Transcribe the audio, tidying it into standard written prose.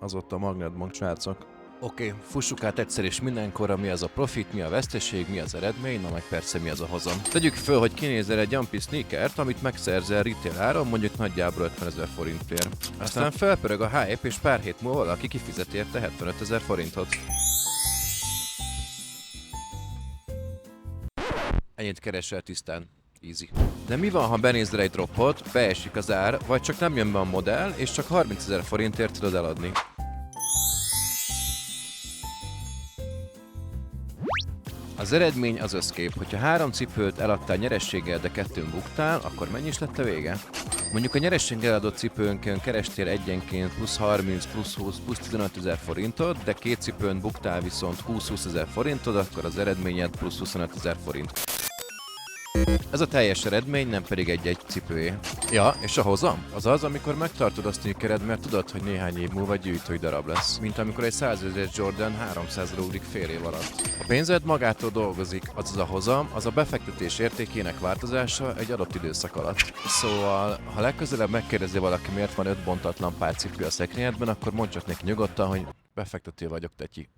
az ott a Magnetbank, srácok. Oké, fussuk át egyszer és mindenkorra, mi az a profit, mi a veszteség, mi az eredmény, na meg persze mi az a hozam. Tegyük föl, hogy kinézel egy Jumpy sneakert, amit megszerzel retail áron, mondjuk nagyjából 50 000 forintért. Aztán felpörög a hype, és pár hét múlva valaki kifizet érte 75 000 forintot. Ennyit keresel tisztán. Easy. De mi van, ha benézel egy dropot, beesik az ár, vagy csak nem jön be a modell, és csak 30 000 forintért tudod eladni? Az eredmény az összkép, hogyha 3 cipőt eladtál nyerességgel, de 2-n buktál, akkor mennyi is lett a vége? Mondjuk a nyerességgel eladott cipőnkön kerestél egyenként plusz 30, plusz 20, plusz 15 000 forintot, de 2 cipőn buktál viszont 20-20 000 forintod, akkor az eredményed plusz 25 000 forint. Ez a teljes eredmény, nem pedig egy-egy cipőé. Ja, és a hozam? Az az, amikor megtartod a sneakered, mert tudod, hogy néhány év múlva gyűjtői darab lesz. Mint amikor egy 100 000 Jordan 300-ra ugrik fél év alatt. A pénzed magától dolgozik, azaz a hozam, az a befektetés értékének változása egy adott időszak alatt. Szóval, ha legközelebb megkérdezi valaki, miért van 5 bontatlan pár cipő a szekrényedben, akkor mondj csak neki nyugodtan, hogy befektető vagyok, tetyi.